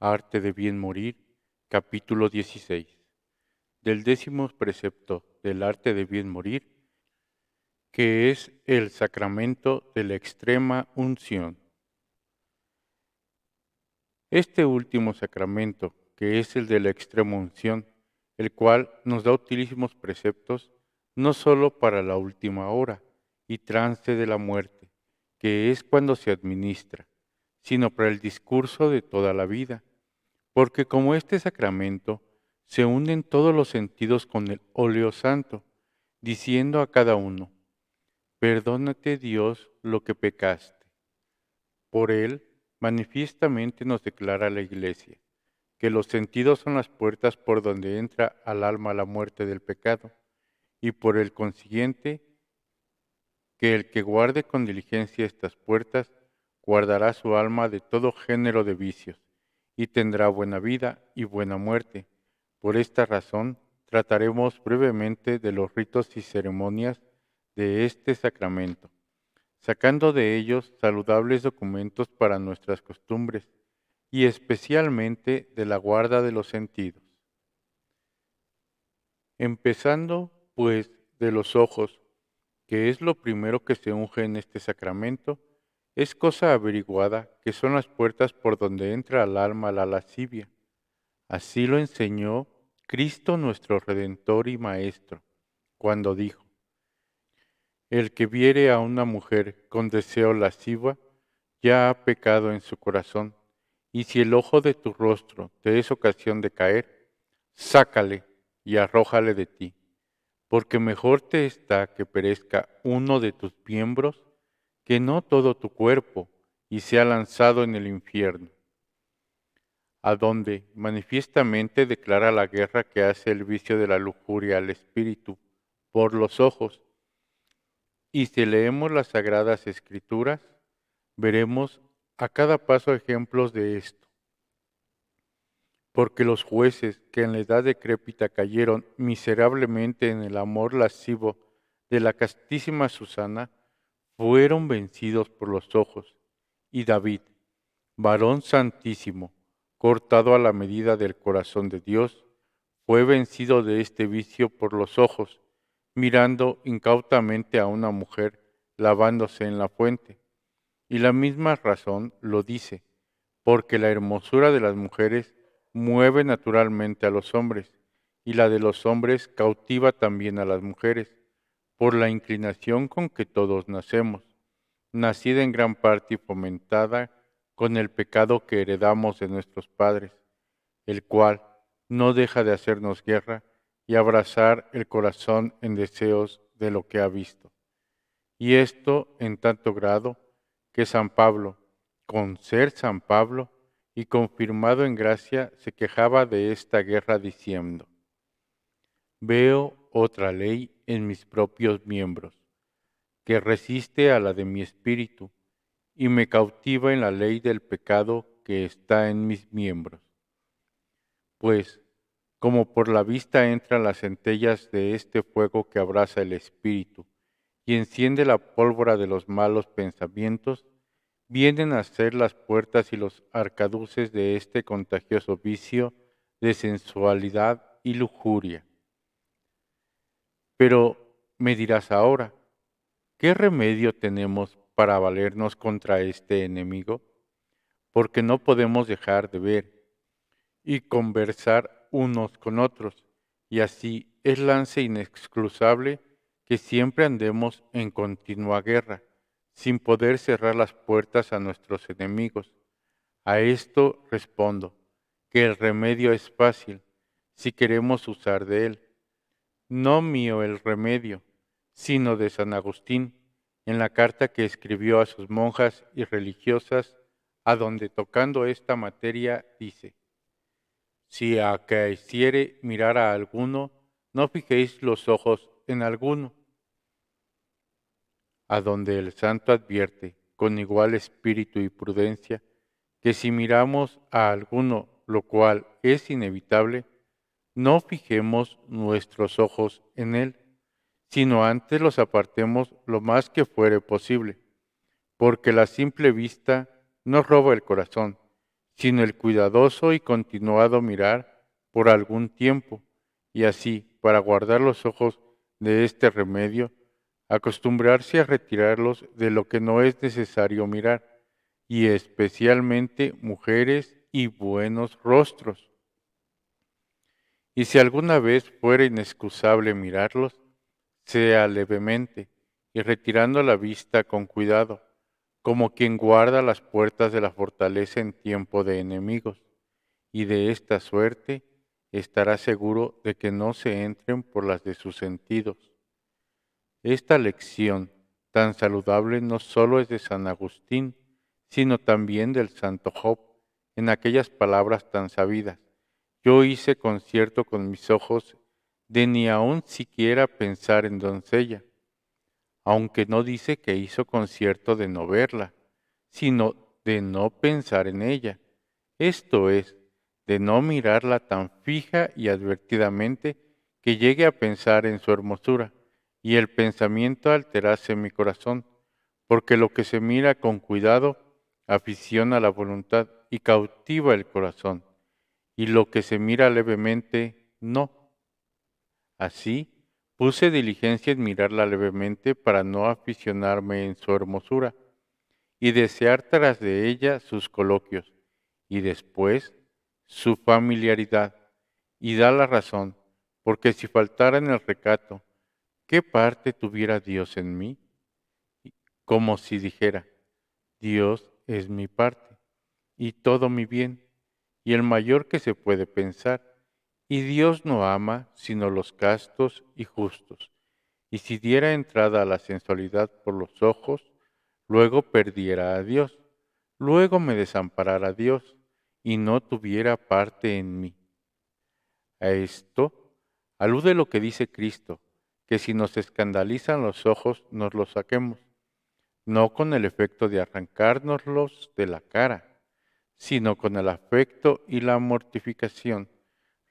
Arte de bien morir, capítulo 16. Del 10º precepto del arte de bien morir, que es el sacramento de la extrema unción. Este último sacramento, que es el de la extrema unción, el cual nos da utilísimos preceptos, no sólo para la última hora y trance de la muerte, que es cuando se administra, sino para el discurso de toda la vida, porque como este sacramento se unen todos los sentidos con el óleo santo, diciendo a cada uno: perdónate Dios lo que pecaste. Por él manifiestamente nos declara la Iglesia que los sentidos son las puertas por donde entra al alma la muerte del pecado, y por el consiguiente que el que guarde con diligencia estas puertas guardará su alma de todo género de vicios, y tendrá buena vida y buena muerte. Por esta razón, trataremos brevemente de los ritos y ceremonias de este sacramento, sacando de ellos saludables documentos para nuestras costumbres, y especialmente de la guarda de los sentidos. Empezando, pues, de los ojos, que es lo primero que se unge en este sacramento, es cosa averiguada que son las puertas por donde entra al alma la lascivia. Así lo enseñó Cristo nuestro Redentor y Maestro, cuando dijo: el que viere a una mujer con deseo lasciva, ya ha pecado en su corazón, y si el ojo de tu rostro te es ocasión de caer, sácale y arrójale de ti, porque mejor te está que perezca uno de tus miembros que no todo tu cuerpo, y sea lanzado en el infierno, a donde manifiestamente declara la guerra que hace el vicio de la lujuria al espíritu por los ojos. Y si leemos las Sagradas Escrituras, veremos a cada paso ejemplos de esto, porque los jueces que en la edad decrépita cayeron miserablemente en el amor lascivo de la castísima Susana, fueron vencidos por los ojos, y David, varón santísimo, cortado a la medida del corazón de Dios, fue vencido de este vicio por los ojos, mirando incautamente a una mujer lavándose en la fuente. Y la misma razón lo dice, porque la hermosura de las mujeres mueve naturalmente a los hombres, y la de los hombres cautiva también a las mujeres, por la inclinación con que todos nacemos, nacida en gran parte y fomentada con el pecado que heredamos de nuestros padres, el cual no deja de hacernos guerra y abrazar el corazón en deseos de lo que ha visto. Y esto en tanto grado que San Pablo, con ser San Pablo y confirmado en gracia, se quejaba de esta guerra diciendo: veo otra ley en mis propios miembros, que resiste a la de mi espíritu, y me cautiva en la ley del pecado que está en mis miembros. Pues, como por la vista entran las centellas de este fuego que abrasa el espíritu y enciende la pólvora de los malos pensamientos, vienen a ser las puertas y los arcaduces de este contagioso vicio de sensualidad y lujuria. Pero me dirás ahora, ¿qué remedio tenemos para valernos contra este enemigo? Porque no podemos dejar de ver y conversar unos con otros, y así es lance inexcusable que siempre andemos en continua guerra, sin poder cerrar las puertas a nuestros enemigos. A esto respondo, que el remedio es fácil, si queremos usar de él. No mío el remedio, sino de San Agustín, en la carta que escribió a sus monjas y religiosas, a donde tocando esta materia dice: si acaeciere mirar a alguno, no fijéis los ojos en alguno. A donde el santo advierte, con igual espíritu y prudencia, que si miramos a alguno, lo cual es inevitable, no fijemos nuestros ojos en él, sino antes los apartemos lo más que fuere posible, porque la simple vista no roba el corazón, sino el cuidadoso y continuado mirar por algún tiempo, y así, para guardar los ojos de este remedio, acostumbrarse a retirarlos de lo que no es necesario mirar, y especialmente mujeres y buenos rostros. Y si alguna vez fuera inexcusable mirarlos, sea levemente, y retirando la vista con cuidado, como quien guarda las puertas de la fortaleza en tiempo de enemigos, y de esta suerte estará seguro de que no se entren por las de sus sentidos. Esta lección tan saludable no solo es de San Agustín, sino también del santo Job, en aquellas palabras tan sabidas: yo hice concierto con mis ojos de ni aun siquiera pensar en doncella, aunque no dice que hizo concierto de no verla, sino de no pensar en ella, esto es, de no mirarla tan fija y advertidamente que llegue a pensar en su hermosura, y el pensamiento alterase mi corazón, porque lo que se mira con cuidado aficiona la voluntad y cautiva el corazón, y lo que se mira levemente no. Así, puse diligencia en mirarla levemente para no aficionarme en su hermosura y desear tras de ella sus coloquios, y después su familiaridad, y da la razón, porque si faltara en el recato, ¿qué parte tuviera Dios en mí? Como si dijera, Dios es mi parte, y todo mi bien, y el mayor que se puede pensar, y Dios no ama sino los castos y justos, y si diera entrada a la sensualidad por los ojos, luego perdiera a Dios, luego me desamparara Dios, y no tuviera parte en mí. A esto alude lo que dice Cristo, que si nos escandalizan los ojos, nos los saquemos, no con el efecto de arrancárnoslos de la cara, sino con el afecto y la mortificación,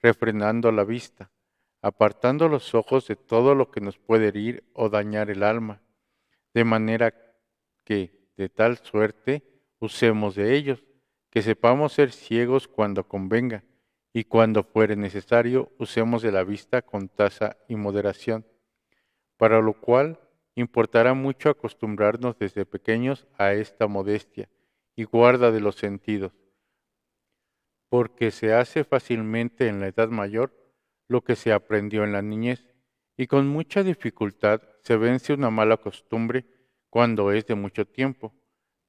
refrenando la vista, apartando los ojos de todo lo que nos puede herir o dañar el alma, de manera que de tal suerte usemos de ellos, que sepamos ser ciegos cuando convenga, y cuando fuere necesario usemos de la vista con tasa y moderación, para lo cual importará mucho acostumbrarnos desde pequeños a esta modestia y guarda de los sentidos, porque se hace fácilmente en la edad mayor lo que se aprendió en la niñez, y con mucha dificultad se vence una mala costumbre cuando es de mucho tiempo,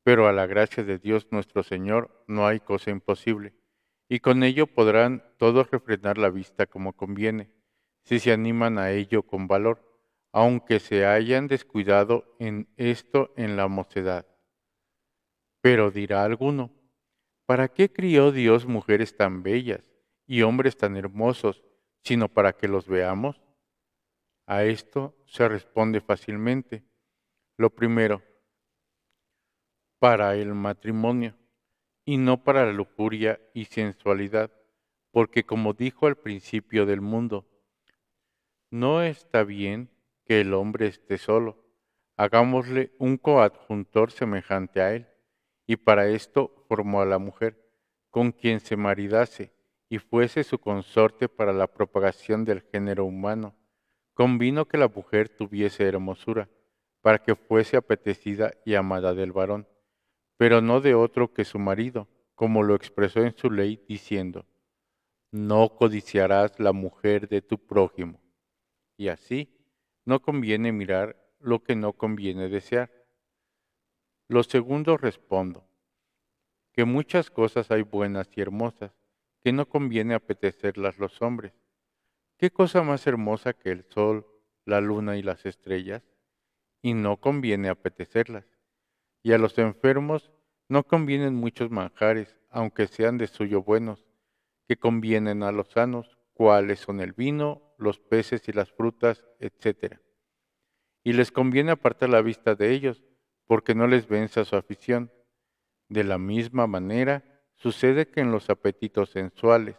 pero a la gracia de Dios nuestro Señor no hay cosa imposible, y con ello podrán todos refrenar la vista como conviene, si se animan a ello con valor, aunque se hayan descuidado en esto en la mocedad. Pero dirá alguno, ¿para qué crió Dios mujeres tan bellas y hombres tan hermosos, sino para que los veamos? A esto se responde fácilmente. Lo primero, para el matrimonio, y no para la lujuria y sensualidad, porque como dijo al principio del mundo, no está bien que el hombre esté solo, hagámosle un coadjuntor semejante a él, y para esto formó a la mujer, con quien se maridase y fuese su consorte para la propagación del género humano. Convino que la mujer tuviese hermosura, para que fuese apetecida y amada del varón, pero no de otro que su marido, como lo expresó en su ley, diciendo, no codiciarás la mujer de tu prójimo. Y así, no conviene mirar lo que no conviene desear. Lo segundo respondo, que muchas cosas hay buenas y hermosas, que no conviene apetecerlas los hombres. ¿Qué cosa más hermosa que el sol, la luna y las estrellas? Y no conviene apetecerlas. Y a los enfermos no convienen muchos manjares, aunque sean de suyo buenos, que convienen a los sanos, cuales son el vino, los peces y las frutas, etc. Y les conviene apartar la vista de ellos, porque no les venza su afición. De la misma manera, sucede que en los apetitos sensuales,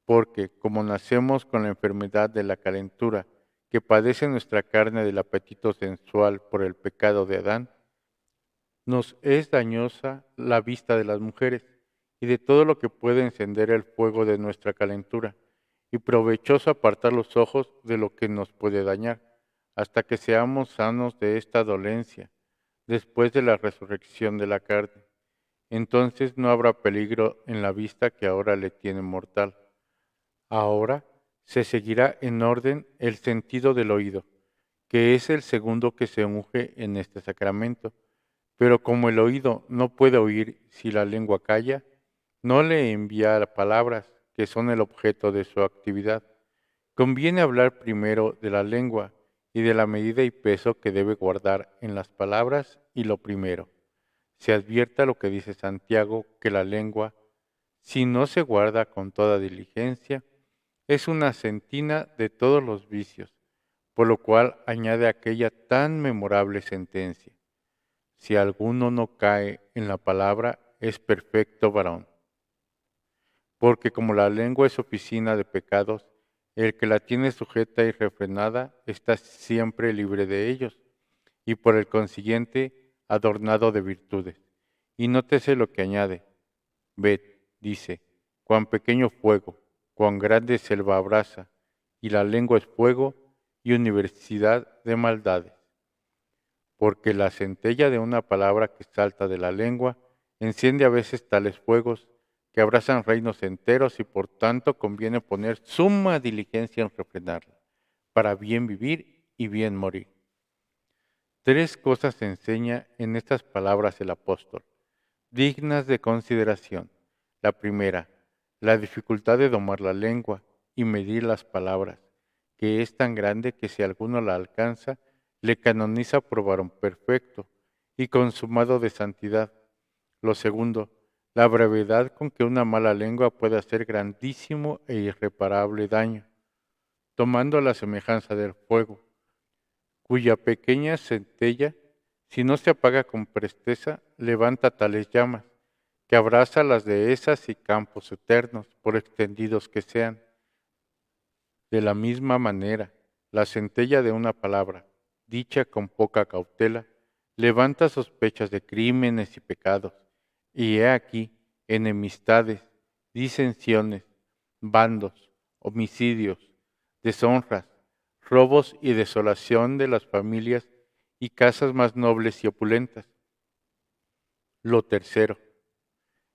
porque como nacemos con la enfermedad de la calentura, que padece nuestra carne del apetito sensual por el pecado de Adán, nos es dañosa la vista de las mujeres, y de todo lo que puede encender el fuego de nuestra calentura, y provechoso apartar los ojos de lo que nos puede dañar, hasta que seamos sanos de esta dolencia, después de la resurrección de la carne. Entonces no habrá peligro en la vista que ahora le tiene mortal. Ahora se seguirá en orden el sentido del oído, que es el segundo que se unge en este sacramento. Pero como el oído no puede oír si la lengua calla, no le envía palabras que son el objeto de su actividad. Conviene hablar primero de la lengua y de la medida y peso que debe guardar en las palabras y lo primero. Se advierta lo que dice Santiago, que la lengua, si no se guarda con toda diligencia, es una sentina de todos los vicios, por lo cual añade aquella tan memorable sentencia: si alguno no cae en la palabra, es perfecto varón. Porque como la lengua es oficina de pecados, el que la tiene sujeta y refrenada está siempre libre de ellos, y por el consiguiente adornado de virtudes. Y nótese lo que añade: ved, dice, cuán pequeño fuego, cuán grande selva abrasa, y la lengua es fuego y universidad de maldades. Porque la centella de una palabra que salta de la lengua enciende a veces tales fuegos que abrasan reinos enteros, y por tanto conviene poner suma diligencia en refrenarla, para bien vivir y bien morir. Tres cosas enseña en estas palabras el apóstol, dignas de consideración. La primera, la dificultad de domar la lengua y medir las palabras, que es tan grande que si alguno la alcanza, le canoniza por varón perfecto y consumado de santidad. Lo segundo, la brevedad con que una mala lengua puede hacer grandísimo e irreparable daño, tomando la semejanza del fuego, cuya pequeña centella, si no se apaga con presteza, levanta tales llamas, que abraza las dehesas y campos eternos, por extendidos que sean. De la misma manera, la centella de una palabra, dicha con poca cautela, levanta sospechas de crímenes y pecados, y he aquí enemistades, disensiones, bandos, homicidios, deshonras, robos y desolación de las familias y casas más nobles y opulentas. Lo tercero,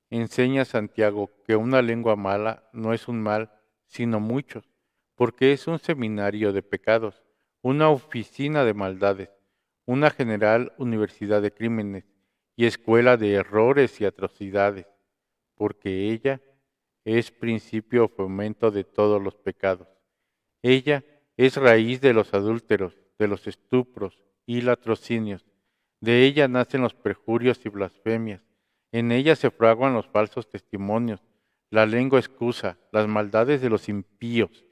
enseña Santiago que una lengua mala no es un mal, sino muchos, porque es un seminario de pecados, una oficina de maldades, una general universidad de crímenes y escuela de errores y atrocidades, porque ella es principio o fomento de todos los pecados. Ella es raíz de los adúlteros, de los estupros y latrocinios. De ella nacen los perjurios y blasfemias. En ella se fraguan los falsos testimonios. La lengua excusa las maldades de los impíos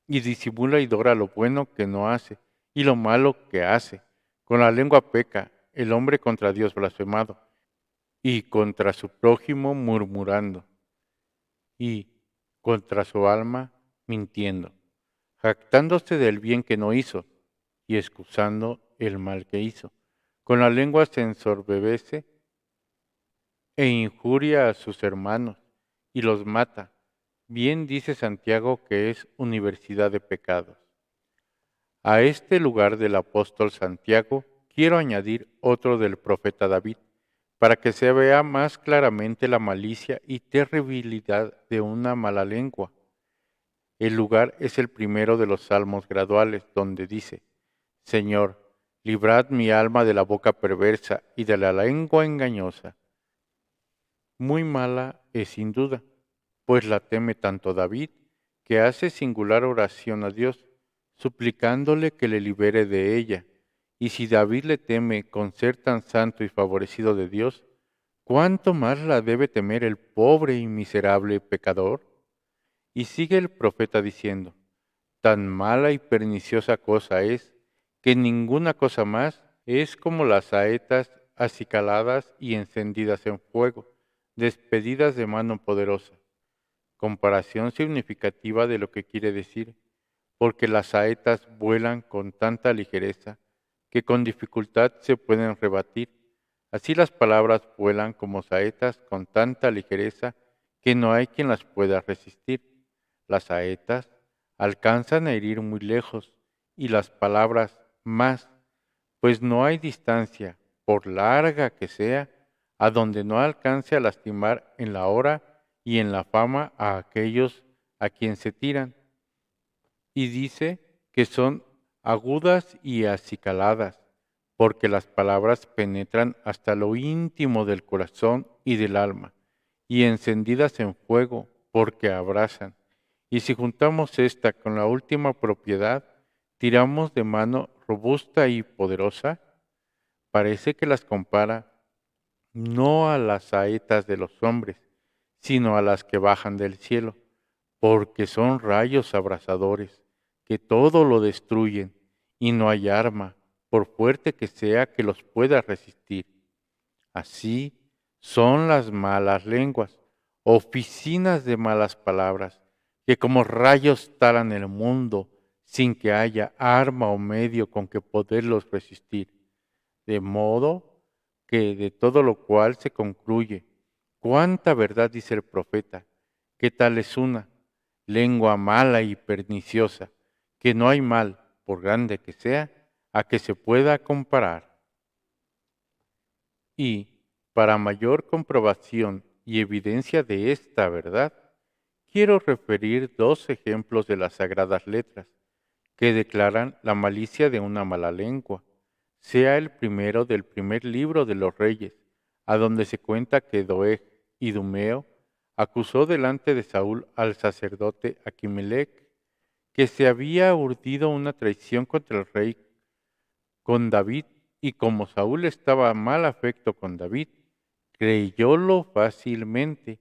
y disimula y dora lo bueno que no hace y lo malo que hace. Con la lengua peca el hombre contra Dios blasfemado y contra su prójimo murmurando y contra su alma mintiendo, jactándose del bien que no hizo y excusando el mal que hizo. Con la lengua se ensoberbece e injuria a sus hermanos y los mata. Bien dice Santiago que es universidad de pecados. A este lugar del apóstol Santiago quiero añadir otro del profeta David, para que se vea más claramente la malicia y terribilidad de una mala lengua. El lugar es el primero de los salmos graduales, donde dice: Señor, librad mi alma de la boca perversa y de la lengua engañosa. Muy mala es sin duda, pues la teme tanto David, que hace singular oración a Dios, suplicándole que le libere de ella. Y si David le teme con ser tan santo y favorecido de Dios, ¿cuánto más la debe temer el pobre y miserable pecador? Y sigue el profeta diciendo: tan mala y perniciosa cosa es, que ninguna cosa más es como las saetas acicaladas y encendidas en fuego, despedidas de mano poderosa. Comparación significativa de lo que quiere decir, porque las saetas vuelan con tanta ligereza que con dificultad se pueden rebatir. Así las palabras vuelan como saetas con tanta ligereza que no hay quien las pueda resistir. Las saetas alcanzan a herir muy lejos, y las palabras más, pues no hay distancia, por larga que sea, a donde no alcance a lastimar en la hora y en la fama a aquellos a quien se tiran. Y dice que son agudas y acicaladas, porque las palabras penetran hasta lo íntimo del corazón y del alma, y encendidas en fuego, porque abrasan. Y si juntamos esta con la última propiedad, tiramos de mano robusta y poderosa, parece que las compara no a las saetas de los hombres, sino a las que bajan del cielo, porque son rayos abrasadores, que todo lo destruyen, y no hay arma, por fuerte que sea, que los pueda resistir. Así son las malas lenguas, oficinas de malas palabras, que como rayos talan el mundo, sin que haya arma o medio con que poderlos resistir. De modo que de todo lo cual se concluye, cuánta verdad dice el profeta, que tal es una lengua mala y perniciosa, que no hay mal, por grande que sea, a que se pueda comparar. Y, para mayor comprobación y evidencia de esta verdad, quiero referir dos ejemplos de las sagradas letras que declaran la malicia de una mala lengua, sea el primero del primer libro de los reyes, a donde se cuenta que Doeg, idumeo, acusó delante de Saúl al sacerdote Aquimelec, que se había urdido una traición contra el rey con David, y como Saúl estaba mal afecto con David, creyólo fácilmente,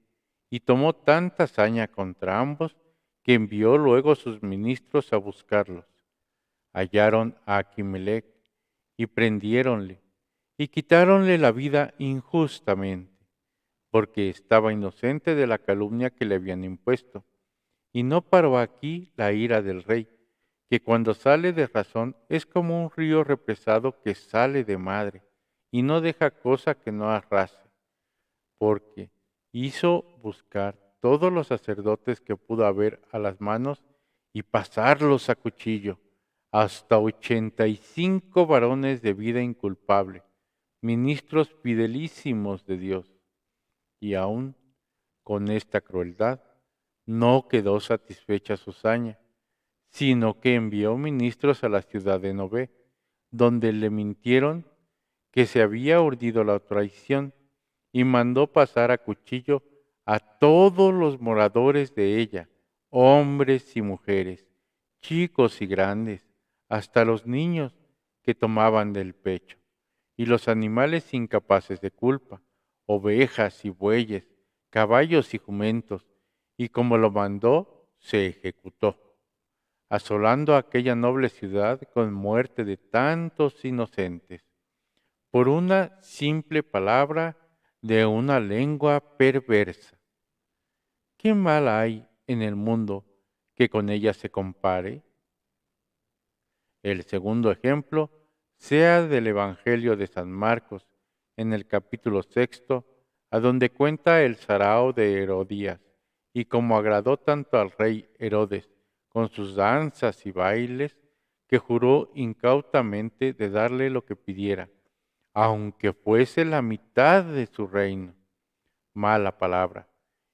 y tomó tanta saña contra ambos, que envió luego sus ministros a buscarlos. Hallaron a Aquimelec y prendiéronle, y quitáronle la vida injustamente, porque estaba inocente de la calumnia que le habían impuesto. Y no paró aquí la ira del rey, que cuando sale de razón es como un río represado que sale de madre, y no deja cosa que no arrase, porque hizo buscar todos los sacerdotes que pudo haber a las manos y pasarlos a cuchillo, hasta 85 varones de vida inculpable, ministros fidelísimos de Dios. Y aún con esta crueldad no quedó satisfecha su saña, sino que envió ministros a la ciudad de Nové, donde le mintieron que se había urdido la traición, y mandó pasar a cuchillo a todos los moradores de ella, hombres y mujeres, chicos y grandes, hasta los niños que tomaban del pecho, y los animales incapaces de culpa, ovejas y bueyes, caballos y jumentos, y como lo mandó, se ejecutó, asolando aquella noble ciudad con muerte de tantos inocentes, por una simple palabra de una lengua perversa. ¿Qué mal hay en el mundo que con ella se compare? El segundo ejemplo sea del Evangelio de San Marcos, en el capítulo 6, a donde cuenta el sarao de Herodías, y como agradó tanto al rey Herodes con sus danzas y bailes, que juró incautamente de darle lo que pidiera, aunque fuese la mitad de su reino. Mala palabra,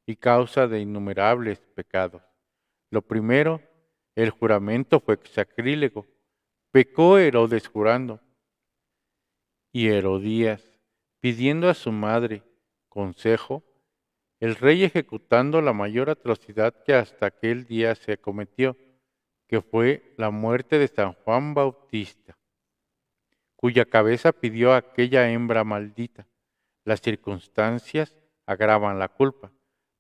y causa de innumerables pecados. Lo primero, el juramento fue sacrílego. Pecó Herodes jurando, y Herodías, pidiendo a su madre consejo, el rey ejecutando la mayor atrocidad que hasta aquel día se cometió, que fue la muerte de San Juan Bautista, cuya cabeza pidió aquella hembra maldita. Las circunstancias agravan la culpa,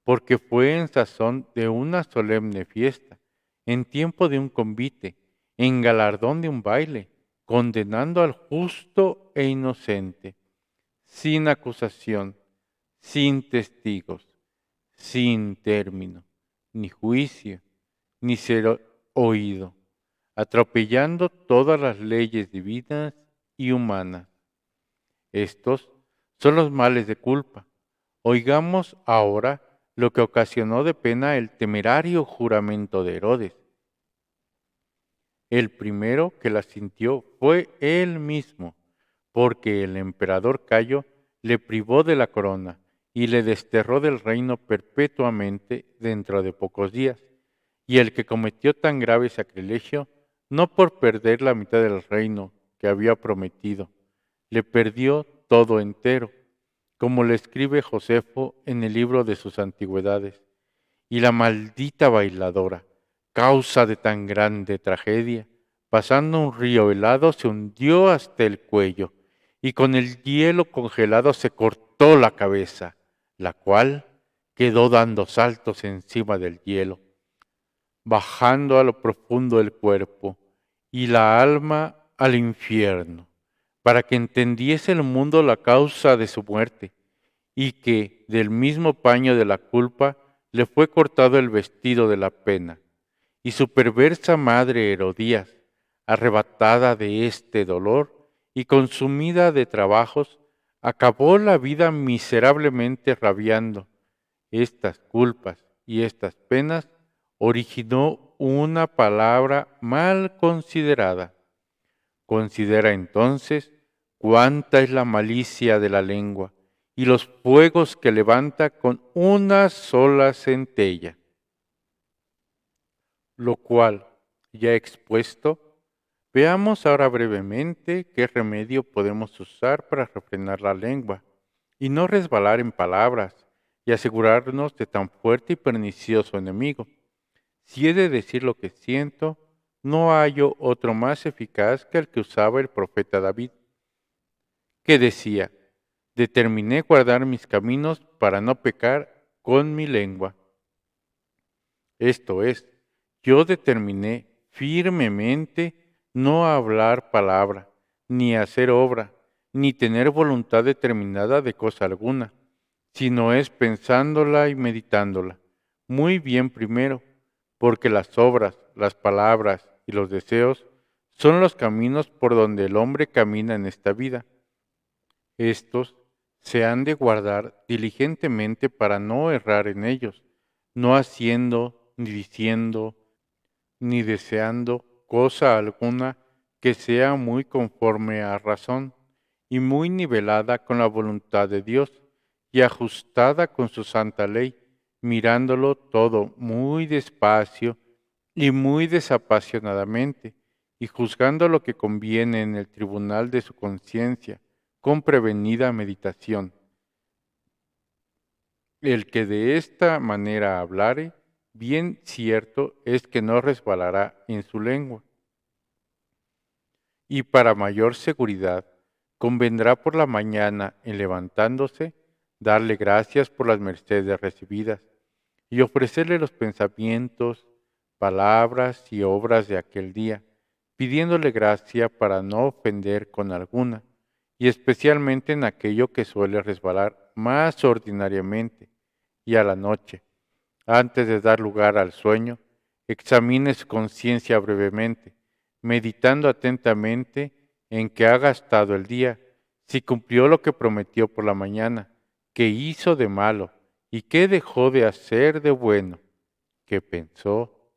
porque fue en sazón de una solemne fiesta, en tiempo de un convite, en galardón de un baile, condenando al justo e inocente, sin acusación, sin testigos, sin término, ni juicio, ni ser oído, atropellando todas las leyes divinas y humanas. Estos son los males de culpa. Oigamos ahora lo que ocasionó de pena el temerario juramento de Herodes. El primero que la sintió fue él mismo, porque el emperador Cayo le privó de la corona y le desterró del reino perpetuamente dentro de pocos días. Y el que cometió tan grave sacrilegio, no por perder la mitad del reino que había prometido, le perdió todo entero, como le escribe Josefo en el libro de sus antigüedades. Y la maldita bailadora, causa de tan grande tragedia, pasando un río helado, se hundió hasta el cuello, y con el hielo congelado se cortó la cabeza, la cual quedó dando saltos encima del hielo, bajando a lo profundo el cuerpo y la alma al infierno, para que entendiese el mundo la causa de su muerte, y que del mismo paño de la culpa le fue cortado el vestido de la pena. Y su perversa madre Herodías, arrebatada de este dolor y consumida de trabajos, acabó la vida miserablemente rabiando. Estas culpas y estas penas originó una palabra mal considerada. Considera entonces cuánta es la malicia de la lengua y los fuegos que levanta con una sola centella. Lo cual, ya expuesto, veamos ahora brevemente qué remedio podemos usar para refrenar la lengua y no resbalar en palabras y asegurarnos de tan fuerte y pernicioso enemigo. Si he de decir lo que siento, no hallo otro más eficaz que el que usaba el profeta David, que decía: determiné guardar mis caminos para no pecar con mi lengua. Esto es, yo determiné firmemente no hablar palabra, ni hacer obra, ni tener voluntad determinada de cosa alguna, sino es pensándola y meditándola muy bien primero, porque las obras, las palabras y los deseos son los caminos por donde el hombre camina en esta vida. Estos se han de guardar diligentemente para no errar en ellos, no haciendo, ni diciendo, ni deseando cosa alguna que sea muy conforme a razón y muy nivelada con la voluntad de Dios y ajustada con su santa ley, mirándolo todo muy despacio y muy desapasionadamente, y juzgando lo que conviene en el tribunal de su conciencia, con prevenida meditación. El que de esta manera hablare, bien cierto es que no resbalará en su lengua. Y para mayor seguridad, convendrá por la mañana, en levantándose, darle gracias por las mercedes recibidas y ofrecerle los pensamientos, palabras y obras de aquel día, pidiéndole gracia para no ofender con alguna, y especialmente en aquello que suele resbalar más ordinariamente, y a la noche, antes de dar lugar al sueño, examine su conciencia brevemente, meditando atentamente en qué ha gastado el día, si cumplió lo que prometió por la mañana, qué hizo de malo y qué dejó de hacer de bueno, qué pensó,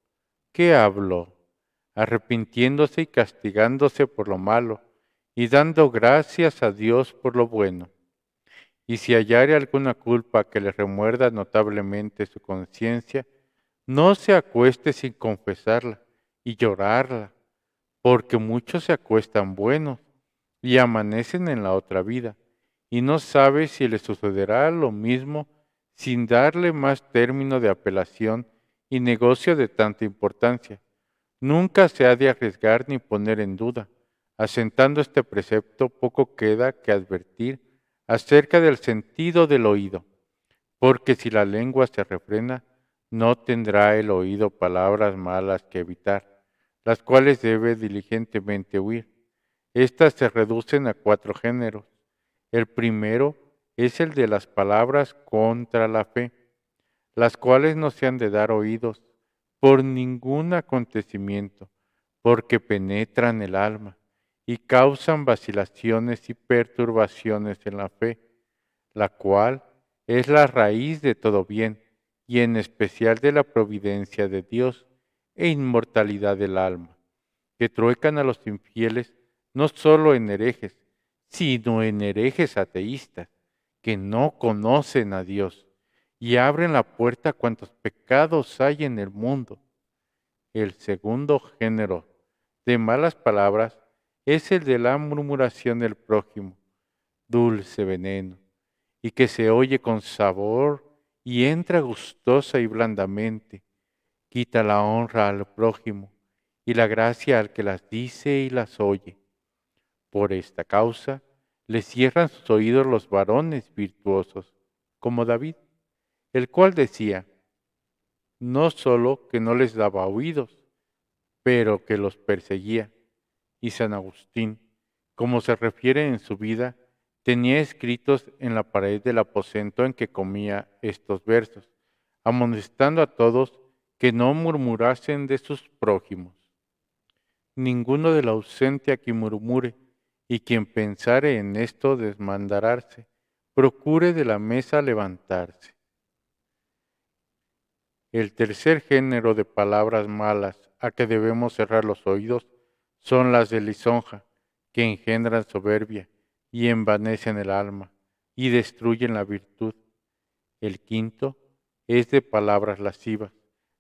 qué habló, arrepintiéndose y castigándose por lo malo, y dando gracias a Dios por lo bueno. Y si hallare alguna culpa que le remuerda notablemente su conciencia, no se acueste sin confesarla y llorarla, porque muchos se acuestan buenos y amanecen en la otra vida, y no sabe si le sucederá lo mismo sin darle más término de apelación y negocio de tanta importancia. Nunca se ha de arriesgar ni poner en duda. Asentando este precepto, poco queda que advertir acerca del sentido del oído, porque si la lengua se refrena, no tendrá el oído palabras malas que evitar, las cuales debe diligentemente huir. Estas se reducen a 4 géneros. El primero es el de las palabras contra la fe, las cuales no se han de dar oídos por ningún acontecimiento, porque penetran el alma y causan vacilaciones y perturbaciones en la fe, la cual es la raíz de todo bien, y en especial de la providencia de Dios e inmortalidad del alma, que truecan a los infieles no solo en herejes, sino en herejes ateístas, que no conocen a Dios, y abren la puerta a cuantos pecados hay en el mundo. El segundo género de malas palabras es el de la murmuración del prójimo, dulce veneno, y que se oye con sabor y entra gustosa y blandamente, quita la honra al prójimo y la gracia al que las dice y las oye. Por esta causa le cierran sus oídos los varones virtuosos, como David, el cual decía, no solo que no les daba oídos, pero que los perseguía. Y San Agustín, como se refiere en su vida, tenía escritos en la pared del aposento en que comía estos versos, amonestando a todos que no murmurasen de sus prójimos. Ninguno del ausente aquí murmure, y quien pensare en esto desmandararse, procure de la mesa levantarse. El tercer género de palabras malas a que debemos cerrar los oídos son las de lisonja, que engendran soberbia y envanecen el alma y destruyen la virtud. El quinto es de palabras lascivas,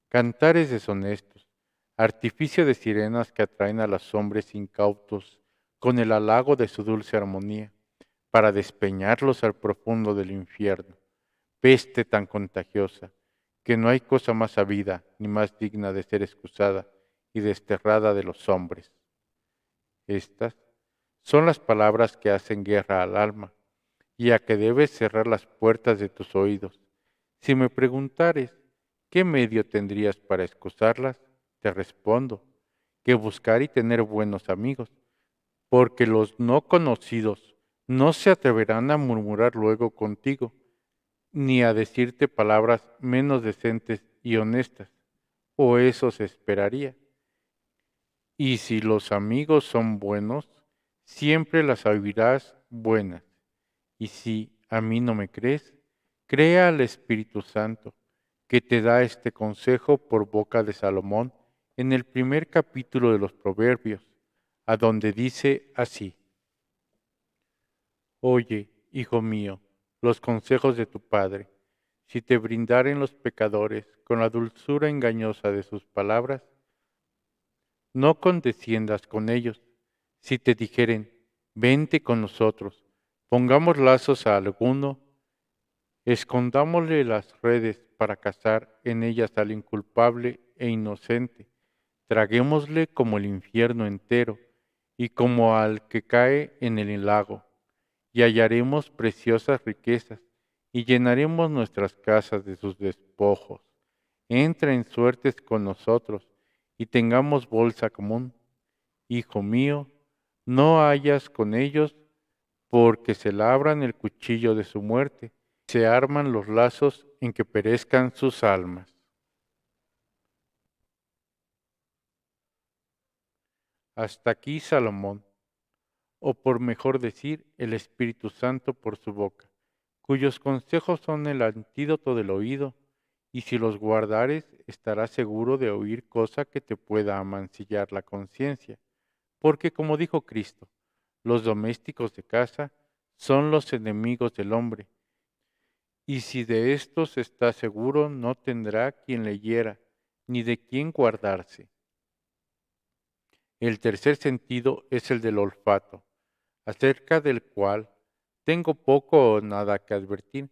cantares deshonestos, artificio de sirenas que atraen a los hombres incautos con el halago de su dulce armonía, para despeñarlos al profundo del infierno, peste tan contagiosa, que no hay cosa más sabida ni más digna de ser excusada y desterrada de los hombres. Estas son las palabras que hacen guerra al alma, y a que debes cerrar las puertas de tus oídos. Si me preguntares, ¿qué medio tendrías para excusarlas? Te respondo, que buscar y tener buenos amigos, porque los no conocidos no se atreverán a murmurar luego contigo, ni a decirte palabras menos decentes y honestas, o eso se esperaría. Y si los amigos son buenos, siempre las oirás buenas. Y si a mí no me crees, crea al Espíritu Santo, que te da este consejo por boca de Salomón en el primer capítulo de los Proverbios, a donde dice así: Oye, hijo mío, los consejos de tu padre. Si te brindaren los pecadores con la dulzura engañosa de sus palabras, no condesciendas con ellos. Si te dijeren, vente con nosotros, pongamos lazos a alguno, escondámosle las redes para cazar en ellas al inculpable e inocente, traguémosle como el infierno entero y como al que cae en el lago, y hallaremos preciosas riquezas y llenaremos nuestras casas de sus despojos. Entra en suertes con nosotros y tengamos bolsa común. Hijo mío, no hayas con ellos, porque se labran el cuchillo de su muerte, se arman los lazos en que perezcan sus almas. Hasta aquí Salomón, o por mejor decir, el Espíritu Santo por su boca, cuyos consejos son el antídoto del oído, y si los guardares estarás seguro de oír cosa que te pueda amancillar la conciencia, porque como dijo Cristo, los domésticos de casa son los enemigos del hombre, y si de estos está seguro, no tendrá quien le hiera, ni de quién guardarse. El tercer sentido es el del olfato, acerca del cual tengo poco o nada que advertir,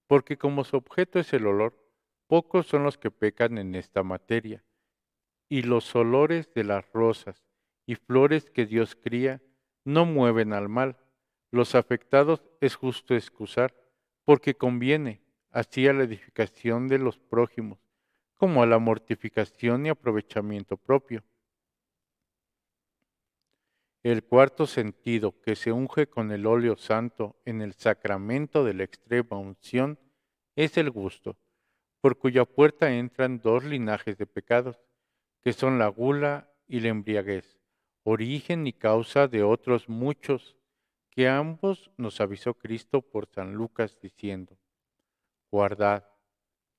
porque como su objeto es el olor, pocos son los que pecan en esta materia, y los olores de las rosas y flores que Dios cría no mueven al mal. Los afectados es justo excusar, porque conviene, así a la edificación de los prójimos, como a la mortificación y aprovechamiento propio. El cuarto sentido, que se unge con el óleo santo en el sacramento de la extrema unción, es el gusto, por cuya puerta entran dos linajes de pecados, que son la gula y la embriaguez, origen y causa de otros muchos, que ambos nos avisó Cristo por San Lucas diciendo: guardad,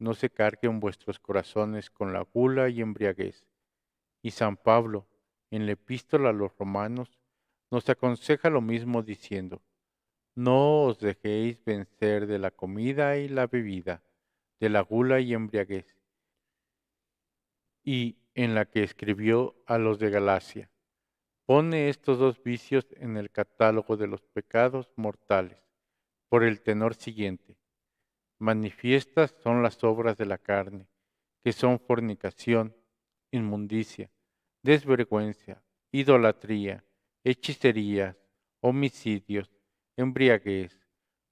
no se carguen vuestros corazones con la gula y embriaguez. Y San Pablo, en la epístola a los romanos, nos aconseja lo mismo diciendo: no os dejéis vencer de la comida y la bebida, de la gula y embriaguez. Y en la que escribió a los de Galacia, pone estos dos vicios en el catálogo de los pecados mortales, por el tenor siguiente: manifiestas son las obras de la carne, que son fornicación, inmundicia, desvergüenza, idolatría, hechicerías, homicidios, embriaguez,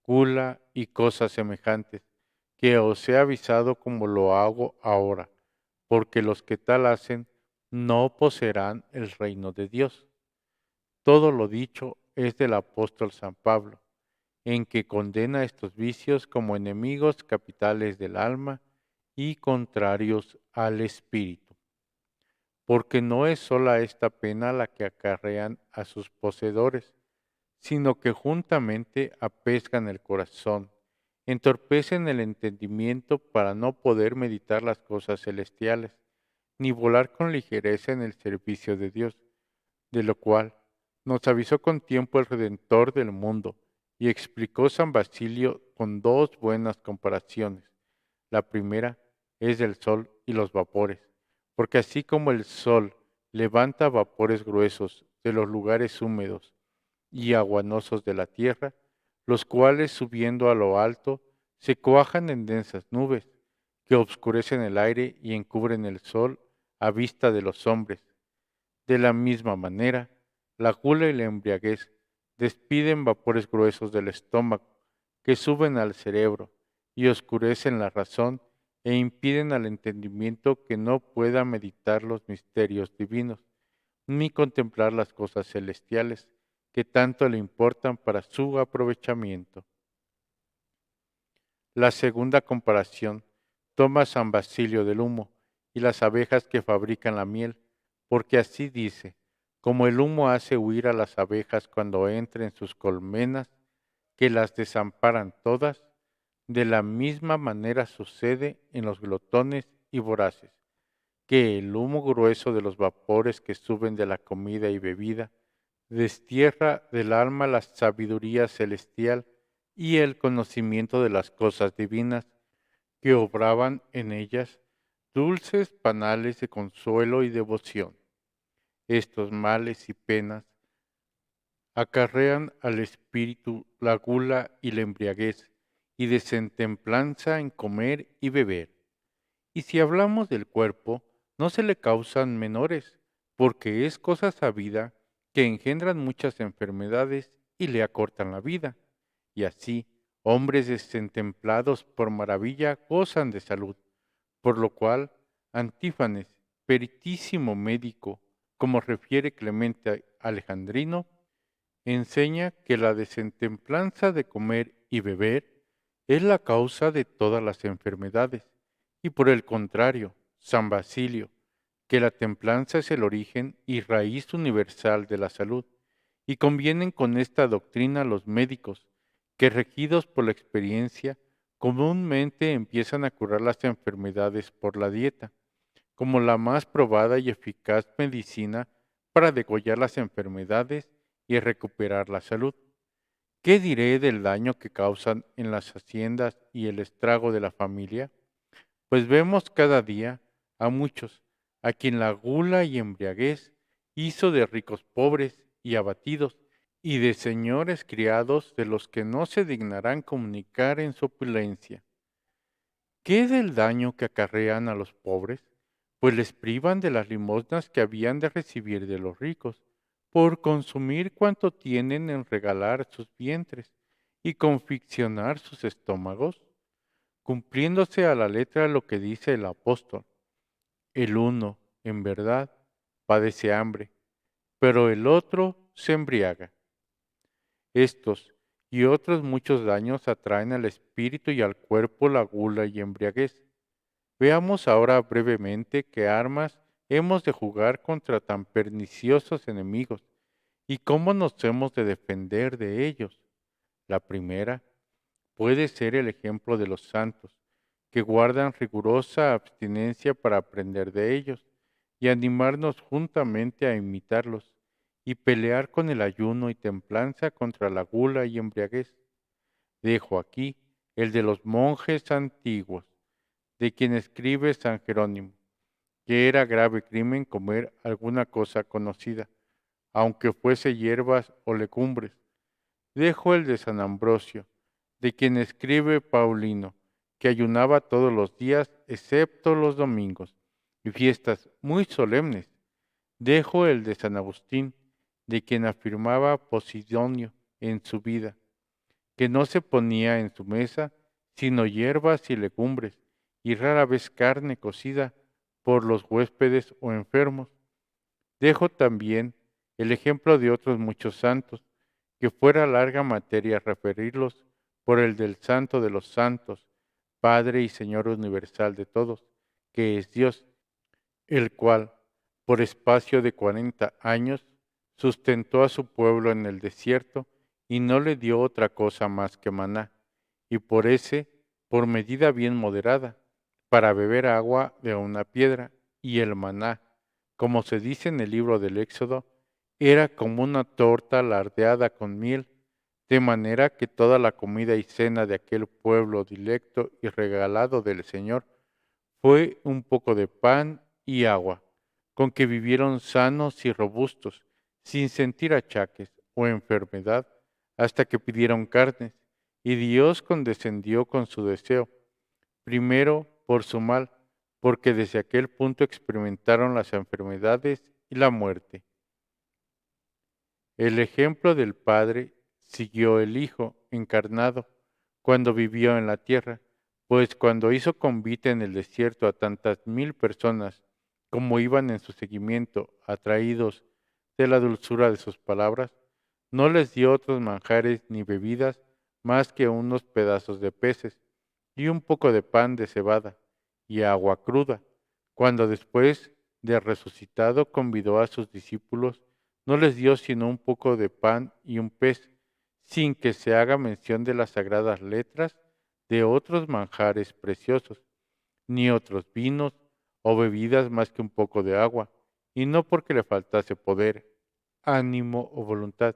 gula y cosas semejantes, que os he avisado como lo hago ahora, porque los que tal hacen no poseerán el reino de Dios. Todo lo dicho es del apóstol San Pablo, en que condena estos vicios como enemigos capitales del alma y contrarios al espíritu. Porque no es sola esta pena la que acarrean a sus poseedores, sino que juntamente apescan el corazón, entorpecen el entendimiento para no poder meditar las cosas celestiales, ni volar con ligereza en el servicio de Dios, de lo cual nos avisó con tiempo el Redentor del mundo, y explicó San Basilio con dos buenas comparaciones. La primera es del sol y los vapores, porque así como el sol levanta vapores gruesos de los lugares húmedos y aguanosos de la tierra, los cuales subiendo a lo alto se cuajan en densas nubes, que obscurecen el aire y encubren el sol a vista de los hombres. De la misma manera, la gula y la embriaguez despiden vapores gruesos del estómago, que suben al cerebro y oscurecen la razón e impiden al entendimiento que no pueda meditar los misterios divinos, ni contemplar las cosas celestiales que tanto le importan para su aprovechamiento. La segunda comparación toma San Basilio del humo y las abejas que fabrican la miel, porque así dice: como el humo hace huir a las abejas cuando entra en sus colmenas, que las desamparan todas, de la misma manera sucede en los glotones y voraces, que el humo grueso de los vapores que suben de la comida y bebida destierra del alma la sabiduría celestial y el conocimiento de las cosas divinas que obraban en ellas dulces panales de consuelo y devoción. Estos males y penas acarrean al espíritu la gula y la embriaguez y desentemplanza en comer y beber. Y si hablamos del cuerpo, no se le causan menores, porque es cosa sabida que engendran muchas enfermedades y le acortan la vida. Y así, hombres desentemplados por maravilla gozan de salud, por lo cual Antífanes, peritísimo médico, como refiere Clemente Alejandrino, enseña que la desentemplanza de comer y beber es la causa de todas las enfermedades, y por el contrario, San Basilio, que la templanza es el origen y raíz universal de la salud, y convienen con esta doctrina los médicos, que regidos por la experiencia, comúnmente empiezan a curar las enfermedades por la dieta, como la más probada y eficaz medicina para degollar las enfermedades y recuperar la salud. ¿Qué diré del daño que causan en las haciendas y el estrago de la familia? Pues vemos cada día a muchos a quien la gula y embriaguez hizo de ricos pobres y abatidos, y de señores criados de los que no se dignarán comunicar en su opulencia. ¿Qué del daño que acarrean a los pobres? Pues les privan de las limosnas que habían de recibir de los ricos, por consumir cuanto tienen en regalar sus vientres y conficcionar sus estómagos, cumpliéndose a la letra lo que dice el apóstol: el uno, en verdad, padece hambre, pero el otro se embriaga. Estos y otros muchos daños atraen al espíritu y al cuerpo la gula y embriaguez. Veamos ahora brevemente qué armas hemos de jugar contra tan perniciosos enemigos y cómo nos hemos de defender de ellos. La primera puede ser el ejemplo de los santos, que guardan rigurosa abstinencia para aprender de ellos y animarnos juntamente a imitarlos y pelear con el ayuno y templanza contra la gula y embriaguez. Dejo aquí el de los monjes antiguos, de quien escribe San Jerónimo, que era grave crimen comer alguna cosa conocida, aunque fuese hierbas o legumbres. Dejo el de San Ambrosio, de quien escribe Paulino, que ayunaba todos los días excepto los domingos y fiestas muy solemnes. Dejo el de San Agustín, de quien afirmaba Posidonio en su vida, que no se ponía en su mesa sino hierbas y legumbres, y rara vez carne cocida por los huéspedes o enfermos. Dejo también el ejemplo de otros muchos santos, que fuera larga materia referirlos, por el del Santo de los Santos, Padre y Señor universal de todos, que es Dios, el cual, por espacio de 40 años, sustentó a su pueblo en el desierto y no le dio otra cosa más que maná, y por medida bien moderada, para beber agua de una piedra, y el maná, como se dice en el libro del Éxodo, era como una torta alardeada con miel, de manera que toda la comida y cena de aquel pueblo dilecto y regalado del Señor fue un poco de pan y agua, con que vivieron sanos y robustos, sin sentir achaques o enfermedad, hasta que pidieron carnes, y Dios condescendió con su deseo, primero por su mal, porque desde aquel punto experimentaron las enfermedades y la muerte. El ejemplo del Padre siguió el Hijo encarnado cuando vivió en la tierra, pues cuando hizo convite en el desierto a tantas mil personas como iban en su seguimiento, atraídos de la dulzura de sus palabras, no les dio otros manjares ni bebidas más que unos pedazos de peces y un poco de pan de cebada y agua cruda, cuando después de resucitado convidó a sus discípulos, no les dio sino un poco de pan y un pez, sin que se haga mención de las sagradas letras de otros manjares preciosos, ni otros vinos o bebidas más que un poco de agua, y no porque le faltase poder, ánimo o voluntad,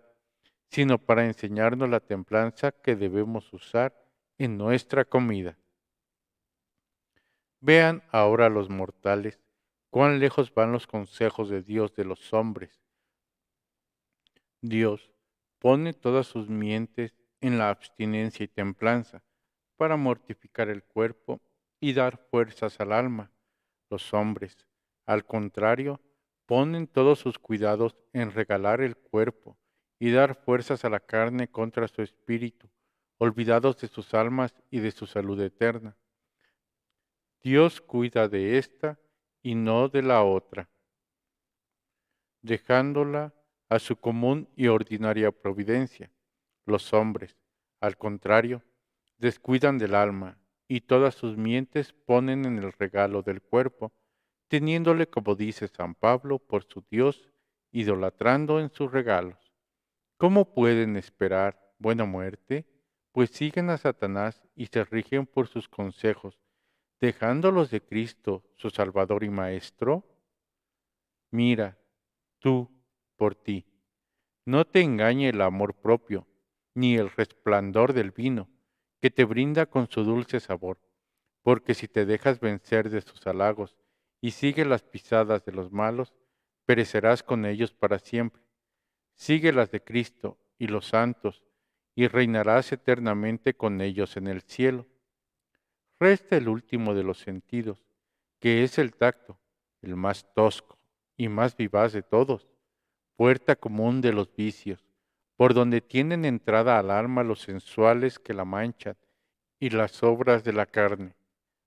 sino para enseñarnos la templanza que debemos usar en nuestra comida. Vean ahora los mortales cuán lejos van los consejos de Dios de los hombres. Dios pone todas sus mientes en la abstinencia y templanza para mortificar el cuerpo y dar fuerzas al alma. Los hombres, al contrario, ponen todos sus cuidados en regalar el cuerpo y dar fuerzas a la carne contra su espíritu, olvidados de sus almas y de su salud eterna. Dios cuida de esta y no de la otra, dejándola a su común y ordinaria providencia. Los hombres, al contrario, descuidan del alma y todas sus mientes ponen en el regalo del cuerpo, teniéndole, como dice San Pablo, por su Dios, idolatrando en sus regalos. ¿Cómo pueden esperar buena muerte? Pues siguen a Satanás y se rigen por sus consejos, dejándolos de Cristo, su Salvador y Maestro. Mira, tú, por ti. No te engañe el amor propio, ni el resplandor del vino, que te brinda con su dulce sabor, porque si te dejas vencer de sus halagos y sigues las pisadas de los malos, perecerás con ellos para siempre. Sigue las de Cristo y los santos, y reinarás eternamente con ellos en el cielo. Resta el último de los sentidos, que es el tacto, el más tosco y más vivaz de todos, puerta común de los vicios, por donde tienen entrada al alma los sensuales que la manchan y las obras de la carne,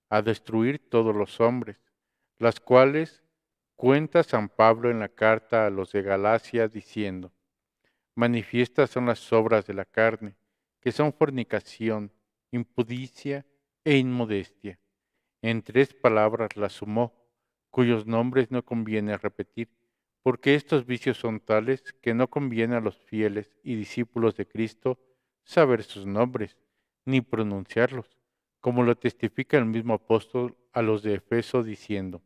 a destruir todos los hombres, las cuales cuenta San Pablo en la carta a los de Galacia diciendo: manifiestas son las obras de la carne, que son fornicación, impudicia e inmodestia. En 3 palabras las sumó, cuyos nombres no conviene repetir, porque estos vicios son tales que no conviene a los fieles y discípulos de Cristo saber sus nombres, ni pronunciarlos, como lo testifica el mismo apóstol a los de Efeso diciendo: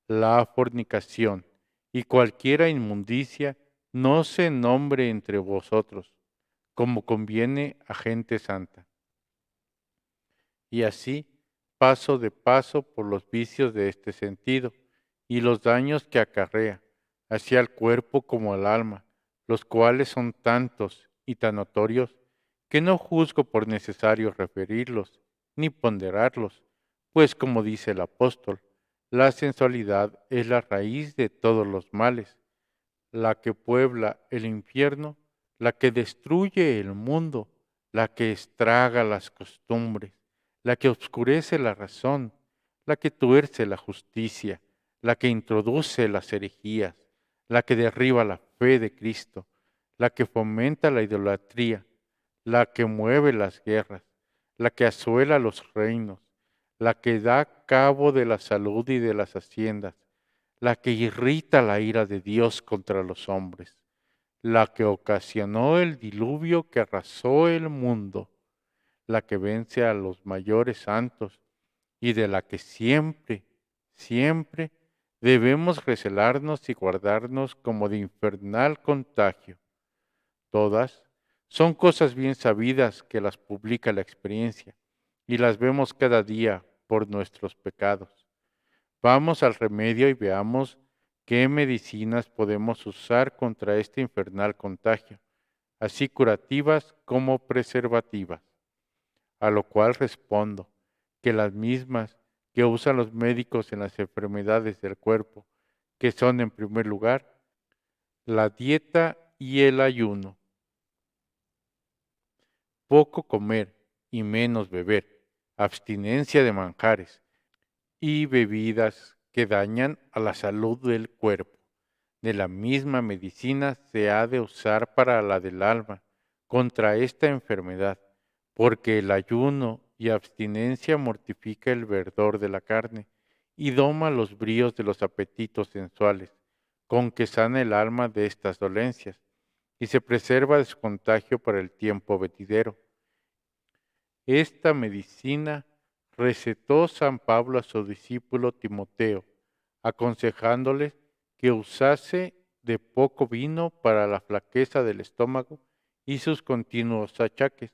la fornicación y cualquiera inmundicia no se nombre entre vosotros, como conviene a gente santa. Y así, paso de paso por los vicios de este sentido y los daños que acarrea, así al cuerpo como al alma, los cuales son tantos y tan notorios que no juzgo por necesario referirlos ni ponderarlos, pues como dice el apóstol, la sensualidad es la raíz de todos los males, la que puebla el infierno, la que destruye el mundo, la que estraga las costumbres, la que oscurece la razón, la que tuerce la justicia, la que introduce las herejías, la que derriba la fe de Cristo, la que fomenta la idolatría, la que mueve las guerras, la que asuela los reinos, la que da cabo de la salud y de las haciendas, la que irrita la ira de Dios contra los hombres, la que ocasionó el diluvio que arrasó el mundo, la que vence a los mayores santos y de la que siempre, siempre debemos recelarnos y guardarnos como de infernal contagio. Todas son cosas bien sabidas que las publica la experiencia y las vemos cada día por nuestros pecados. Vamos al remedio y veamos qué medicinas podemos usar contra este infernal contagio, así curativas como preservativas. A lo cual respondo que las mismas que usan los médicos en las enfermedades del cuerpo, que son en primer lugar la dieta y el ayuno, poco comer y menos beber, abstinencia de manjares y bebidas que dañan a la salud del cuerpo. De la misma medicina se ha de usar para la del alma contra esta enfermedad, porque el ayuno y abstinencia mortifica el verdor de la carne y doma los bríos de los apetitos sensuales, con que sana el alma de estas dolencias, y se preserva de su contagio para el tiempo venidero. Esta medicina recetó San Pablo a su discípulo Timoteo, aconsejándole que usase de poco vino para la flaqueza del estómago y sus continuos achaques,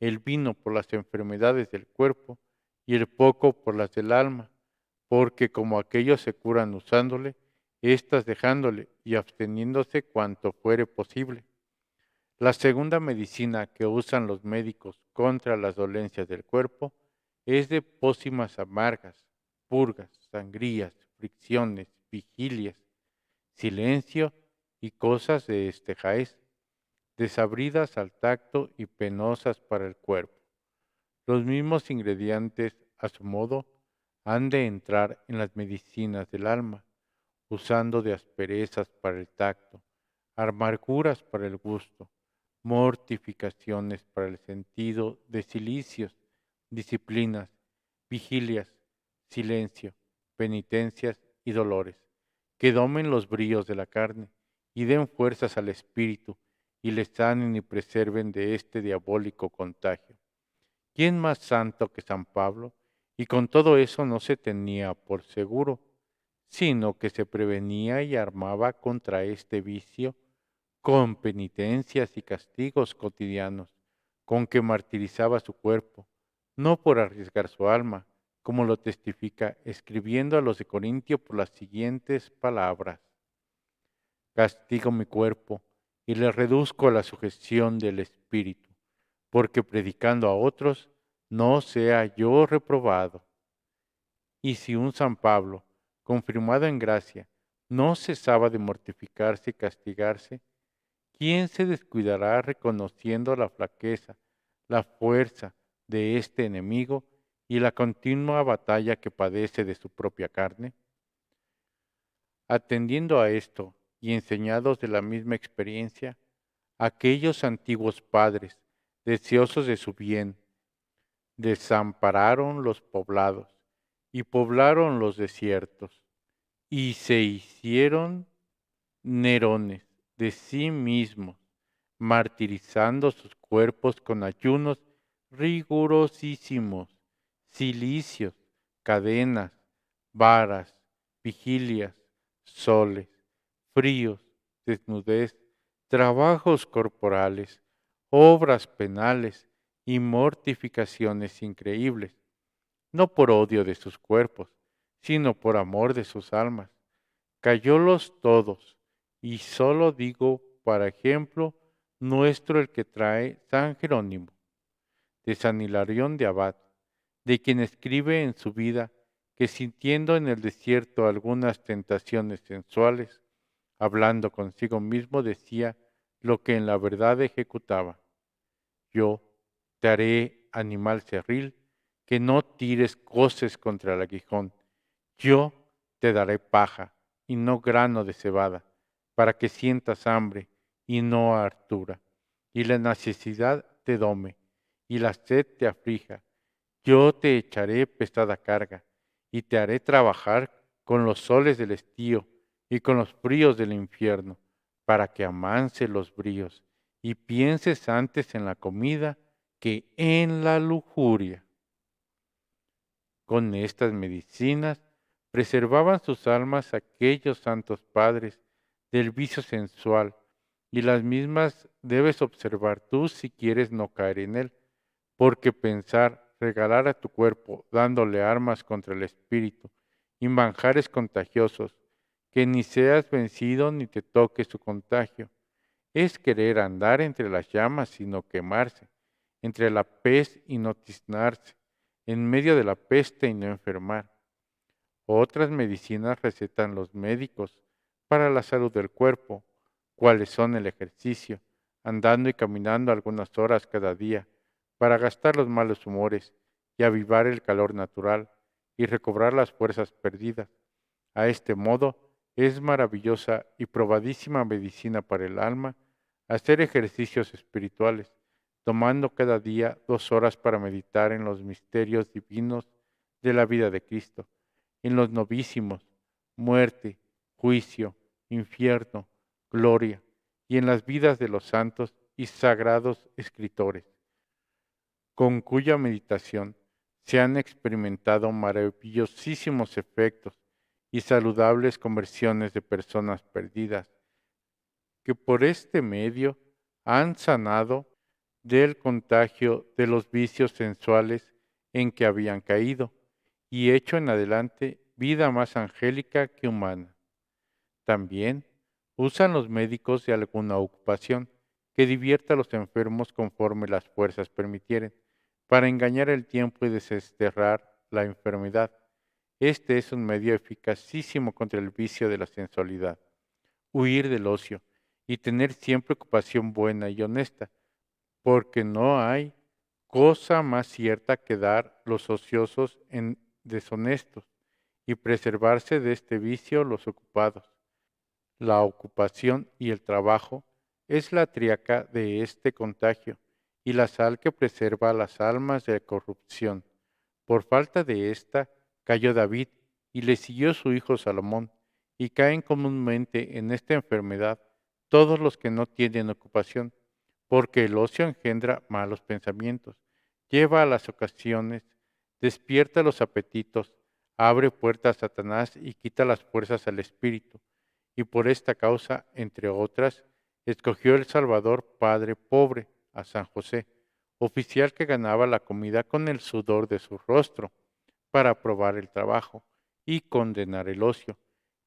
el vino por las enfermedades del cuerpo y el poco por las del alma, porque como aquellos se curan usándole, éstas dejándole y absteniéndose cuanto fuere posible. La segunda medicina que usan los médicos contra las dolencias del cuerpo es de pócimas amargas, purgas, sangrías, fricciones, vigilias, silencio y cosas de este jaez, desabridas al tacto y penosas para el cuerpo. Los mismos ingredientes, a su modo, han de entrar en las medicinas del alma, usando de asperezas para el tacto, amarguras para el gusto, mortificaciones para el sentido, de cilicios, disciplinas, vigilias, silencio, penitencias y dolores, que domen los bríos de la carne y den fuerzas al espíritu y le sanen y preserven de este diabólico contagio. ¿Quién más santo que San Pablo? Y con todo eso no se tenía por seguro, sino que se prevenía y armaba contra este vicio con penitencias y castigos cotidianos, con que martirizaba su cuerpo, no por arriesgar su alma, como lo testifica escribiendo a los de Corintio por las siguientes palabras: castigo mi cuerpo y le reduzco a la sujeción del espíritu, porque predicando a otros no sea yo reprobado. Y si un San Pablo, confirmado en gracia, no cesaba de mortificarse y castigarse, ¿quién se descuidará reconociendo la flaqueza, la fuerza de este enemigo y la continua batalla que padece de su propia carne? Atendiendo a esto y enseñados de la misma experiencia, aquellos antiguos padres, deseosos de su bien, desampararon los poblados y poblaron los desiertos, y se hicieron Nerones de sí mismos, martirizando sus cuerpos con ayunos rigurosísimos, cilicios, cadenas, varas, vigilias, soles, fríos, desnudez, trabajos corporales, obras penales y mortificaciones increíbles, no por odio de sus cuerpos, sino por amor de sus almas. Cayólos todos, y solo digo para ejemplo nuestro el que trae San Jerónimo, de San Hilarión de Abad, de quien escribe en su vida que sintiendo en el desierto algunas tentaciones sensuales, hablando consigo mismo decía lo que en la verdad ejecutaba: yo te haré animal cerril, que no tires coces contra el aguijón. Yo te daré paja y no grano de cebada, para que sientas hambre y no hartura, y la necesidad te dome, y la sed te aflija. Yo te echaré pesada carga, y te haré trabajar con los soles del estío y con los fríos del infierno, para que amanse los bríos y pienses antes en la comida que en la lujuria. Con estas medicinas preservaban sus almas aquellos santos padres del vicio sensual, y las mismas debes observar tú si quieres no caer en él, porque pensar regalar a tu cuerpo dándole armas contra el espíritu y manjares contagiosos, que ni seas vencido ni te toque su contagio, es querer andar entre las llamas y no quemarse, entre la pez y no tiznarse, en medio de la peste y no enfermar. Otras medicinas recetan los médicos para la salud del cuerpo, cuáles son el ejercicio, andando y caminando algunas horas cada día, para gastar los malos humores y avivar el calor natural y recobrar las fuerzas perdidas. A este modo, es maravillosa y probadísima medicina para el alma hacer ejercicios espirituales, tomando cada día 2 horas para meditar en los misterios divinos de la vida de Cristo, en los novísimos, muerte, juicio, infierno, gloria, y en las vidas de los santos y sagrados escritores, con cuya meditación se han experimentado maravillosísimos efectos y saludables conversiones de personas perdidas, que por este medio han sanado del contagio de los vicios sensuales en que habían caído, y hecho en adelante vida más angélica que humana. También usan los médicos de alguna ocupación que divierta a los enfermos conforme las fuerzas permitieren, para engañar el tiempo y desterrar la enfermedad. Este es un medio eficacísimo contra el vicio de la sensualidad. Huir del ocio y tener siempre ocupación buena y honesta, porque no hay cosa más cierta que dar los ociosos en deshonestos y preservarse de este vicio los ocupados. La ocupación y el trabajo es la triaca de este contagio y la sal que preserva a las almas de corrupción. Por falta de esta cayó David y le siguió su hijo Salomón, y caen comúnmente en esta enfermedad todos los que no tienen ocupación, porque el ocio engendra malos pensamientos, lleva a las ocasiones, despierta los apetitos, abre puertas a Satanás y quita las fuerzas al espíritu. Y por esta causa, entre otras, escogió el Salvador Padre pobre, a San José, oficial que ganaba la comida con el sudor de su rostro, para aprobar el trabajo y condenar el ocio.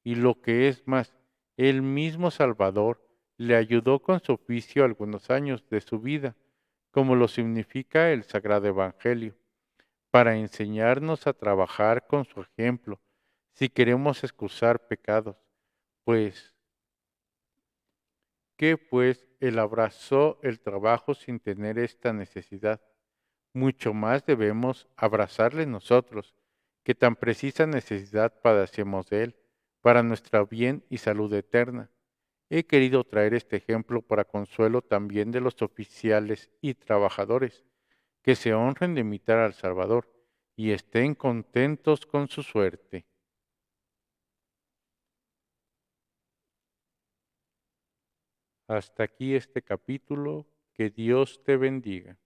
Y lo que es más, el mismo Salvador le ayudó con su oficio algunos años de su vida, como lo significa el Sagrado Evangelio, para enseñarnos a trabajar con su ejemplo, si queremos excusar pecados, pues, ¿qué pues él abrazó el trabajo sin tener esta necesidad? Mucho más debemos abrazarle nosotros, que tan precisa necesidad padecemos de él, para nuestra bien y salud eterna. He querido traer este ejemplo para consuelo también de los oficiales y trabajadores, que se honren de imitar al Salvador y estén contentos con su suerte. Hasta aquí este capítulo. Que Dios te bendiga.